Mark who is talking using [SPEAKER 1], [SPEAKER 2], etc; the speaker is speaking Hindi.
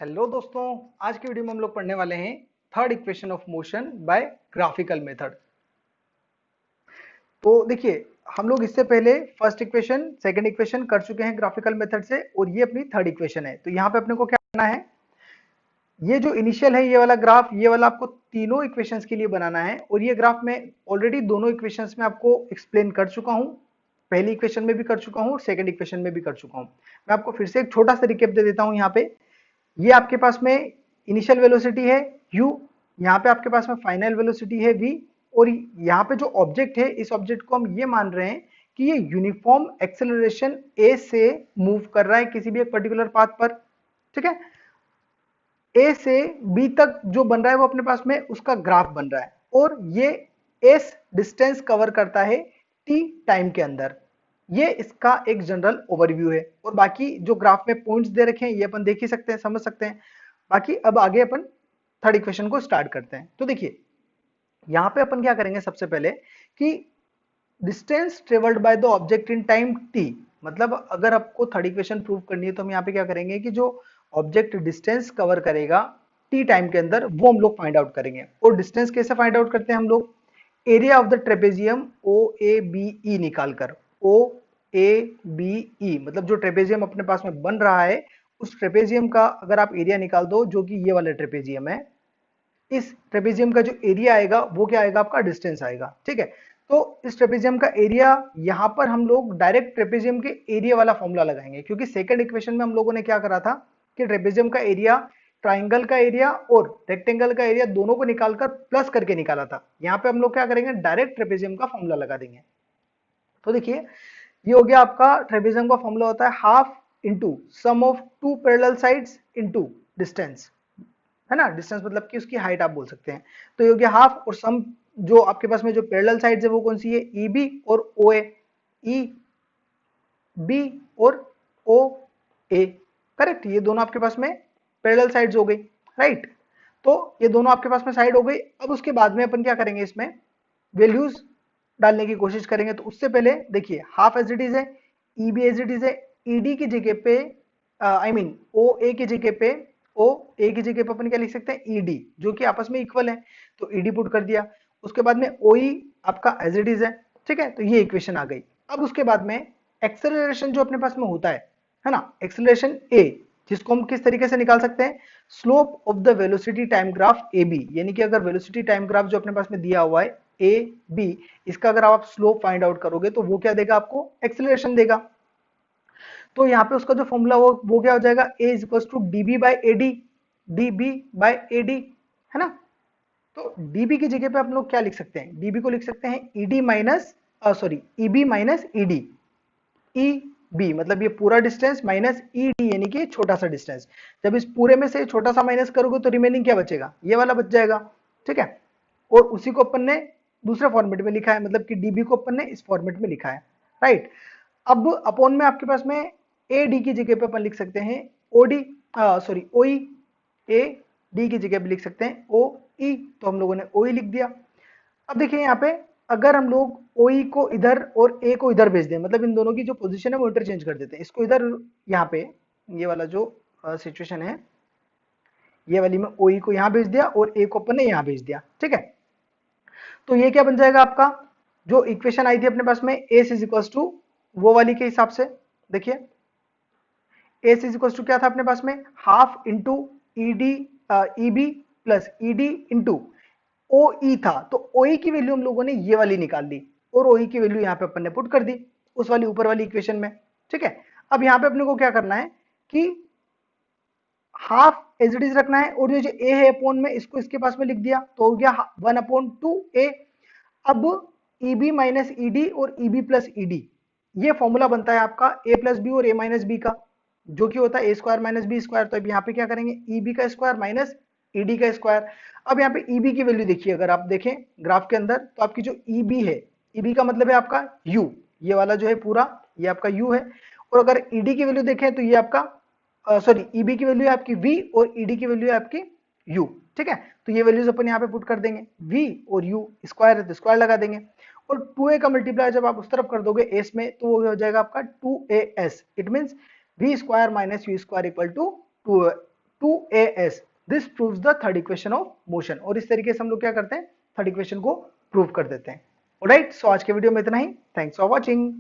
[SPEAKER 1] हेलो दोस्तों। आज की वीडियो में हम लोग पढ़ने वाले हैं third equation of motion by graphical method. तो देखिए, हम लोग इससे पहले फर्स्ट इक्वेशन सेकंड इक्वेशन कर चुके हैं ग्राफिकल मेथड से, और ये अपनी थर्ड इक्वेशन है। तो यहाँ पे अपने को क्या करना है, ये जो इनिशियल है ये वाला ग्राफ, ये वाला आपको तीनों इक्वेशंस के लिए बनाना है। और ये ग्राफ मैं ऑलरेडी दोनों इक्वेशंस में आपको एक्सप्लेन कर चुका हूँ, पहली इक्वेशन में भी कर चुका हूँ और सेकंड इक्वेशन में भी कर चुका हूँ। मैं आपको फिर से एक छोटा सा रिकेप दे देता हूँ। यहाँ पे ये आपके पास में इनिशियल वेलोसिटी है u, यहाँ पे आपके पास में फाइनल वेलोसिटी है v, और यहाँ पे जो ऑब्जेक्ट है, इस ऑब्जेक्ट को हम ये मान रहे हैं कि ये यूनिफॉर्म एक्सेलरेशन a से मूव कर रहा है किसी भी एक पर्टिकुलर पाथ पर। ठीक है, a से b तक जो बन रहा है वो अपने पास में उसका ग्राफ बन रहा है, और ये s डिस्टेंस कवर करता है t टाइम के अंदर। ये इसका एक जनरल ओवरव्यू है, और बाकी जो ग्राफ में पॉइंट्स दे रखे हैं ये अपन देख ही सकते हैं, समझ सकते हैं। बाकी अब आगे अपन थर्ड इक्वेशन को स्टार्ट करते हैं। तो देखिए, यहाँ पे अपन क्या करेंगे, सबसे पहले कि distance travelled by the object in time t, मतलब अगर आपको थर्ड इक्वेशन प्रूव करनी है तो हम यहाँ पे क्या करेंगे कि जो ऑब्जेक्ट डिस्टेंस कवर करेगा t टाइम के अंदर वो हम लोग फाइंड आउट करेंगे। और डिस्टेंस कैसे फाइंड आउट करते हैं हम लोग, area of the trapezium O A B E निकालकर। ओ ए बी ई मतलब जो ट्रेपेजियम अपने पास में बन रहा है उस ट्रेपेजियम का अगर आप एरिया निकाल दो, जो कि ये वाला ट्रेपेजियम है, इस ट्रेपेजियम का जो एरिया आएगा वो क्या आएगा, आपका डिस्टेंस आएगा। ठीक है, तो इस ट्रेपेजियम का एरिया, यहां पर हम लोग डायरेक्ट ट्रेपेजियम के एरिया वाला फॉर्मूला लगाएंगे, क्योंकि सेकंड इक्वेशन में हम लोगों ने क्या करा था कि ट्रेपेजियम का एरिया, ट्राइंगल का एरिया और रेक्टेंगल का एरिया दोनों को निकालकर प्लस करके निकाला था। यहाँ पे हम लोग क्या करेंगे, डायरेक्ट ट्रेपेजियम का फॉर्मूला लगा देंगे। तो देखिए, ये हो गया आपका ट्रेपेजियम का फॉर्मूला होता है half into sum of two parallel sides into distance, है ना। डिस्टेंस मतलब कि उसकी हाइट आप बोल सकते हैं। तो ये हो गया हाफ, और सम जो आपके पास में जो पैरेलल साइड्स है वो कौन सी है, ई बी और ओ ए, ई बी और ओ ए, करेक्ट। ये दोनों आपके पास में पैरेलल साइड्स हो गई, राइट। तो ये दोनों आपके पास में साइड हो गई। अब उसके बाद में अपन क्या करेंगे, इसमें वैल्यूज डालने की कोशिश करेंगे। तो उससे पहले देखिए, हाफ एज इट इज है, E B as it is है, ईडी की जगह पे आई मीन ओ ए की जगह पे, ओ ए की जगह पे अपन क्या लिख सकते हैं, ईडी, जो कि आपस में इक्वल है। तो ईडी पुट कर दिया। उसके बाद में ओई आपका एज इट इज है। ठीक है, तो ये इक्वेशन आ गई। अब उसके बाद में एक्सेलरेशन जो अपने पास में होता है ना, एक्सेलरेशन ए, जिसको हम किस तरीके से निकाल सकते हैं, slope of the velocity time graph A B, यानी कि अगर वेलोसिटी टाइम ग्राफ जो अपने पास में दिया हुआ है ए बी, इसका अगर आप स्लोप फाइंड आउट करोगे तो वो क्या देगा, आपको एक्सेलरेशन देगा। तो यहाँ पे उसका जो फॉर्मूला वो क्या हो जाएगा, A is equal to D B by A D, D B by A D, है ना। तो db की जगह पे आप लोग क्या लिख सकते हैं, db को लिख सकते हैं ed minus sorry eb minus ed, eb मतलब ये पूरा डिस्टेंस माइनस ed यानी कि छोटा सा डिस्टेंस। जब इस पूरे में से छोटा सा माइनस करोगे तो रिमेनिंग क्या बचेगा, ये वाला बच जाएगा। ठीक है, और उसी को अपन ने दूसरे फॉर्मेट में लिखा है, मतलब कि db को अपन ने इस फॉर्मेट में लिखा है, राइट। अब अपॉन में आपके पास में ad की जगह पे अपन लिख सकते हैं od, sorry oe, A D की जगह पे लिख सकते हैं ओ ई, तो हम लोगों ने ओ ई लिख दिया। अब देखिए यहाँ पे, अगर हम लोग ओ ई को इधर और ए को इधर भेज दें, मतलब इन दोनों की जो पोजीशन है वो इंटरचेंज कर देते हैं, इसको इधर, यहाँ पे ये वाला जो सिचुएशन है, ये वाली में ओ ई को यहाँ भेज दिया और ए को अपन ने यहाँ भेज दिया। ठीक है, तो ये क्या बन जाएगा आपका, जो इक्वेशन आई थी अपने पास में एस इज इक्वल टू वो वाली के हिसाब से, देखिए एस इज इक्वल टू क्या था अपने पास में, half into E D, E B plus E D into O E था। तो ओ ई की वैल्यू हम लोगों ने ये वाली निकाल ली, और ओ ई की वैल्यू यहाँ पे अपन ने पुट कर दी उस वाली ऊपर वाली इक्वेशन में। ठीक है, अब यहाँ पे अपने को क्या करना है कि हाफ एज इट इज रखना है, और ये जो ए है अपॉन में इसको इसके पास में लिख दिया, तो हो गया 1/2 ए। अब E B minus E D और E B plus E D, ये फॉर्मूला बनता है आपका ए प्लस बी और ए माइनस बी का, जो कि होता है ए स्क्वायर माइनस बी स्क्वायर। तो अब यहाँ पे क्या करेंगे, ई बी का स्क्वायर माइनस ई डी का स्क्वायर। अब यहाँ पे ई बी की वैल्यू देखिए, अगर आप देखें ग्राफ के अंदर, तो आपकी जो ई बी है, ई बी का मतलब है आपका यू, ये वाला जो है पूरा ये आपका यू है। और अगर ई डी की वैल्यू देखें तो ये आपका सॉरी ईबी की वैल्यू है आपकी v और ईडी की वैल्यू है आपकी u। ठीक है, तो ये वैल्यूज अपन यहाँ पे पुट कर देंगे, v और u स्क्वायर है तो स्क्वायर लगा देंगे, और 2a का मल्टीप्लाई जब आप उस तरफ कर दोगे s में तो वो हो जाएगा आपका 2as, it means v square minus u square equal to 2 2as, this proves the third equation of motion. और इस तरीके से हम लोग क्या करते हैं, थर्ड इक्वेशन को प्रूव कर देते हैं। ऑलराइट, सो आज के वीडियो में इतना ही। Thanks for watching.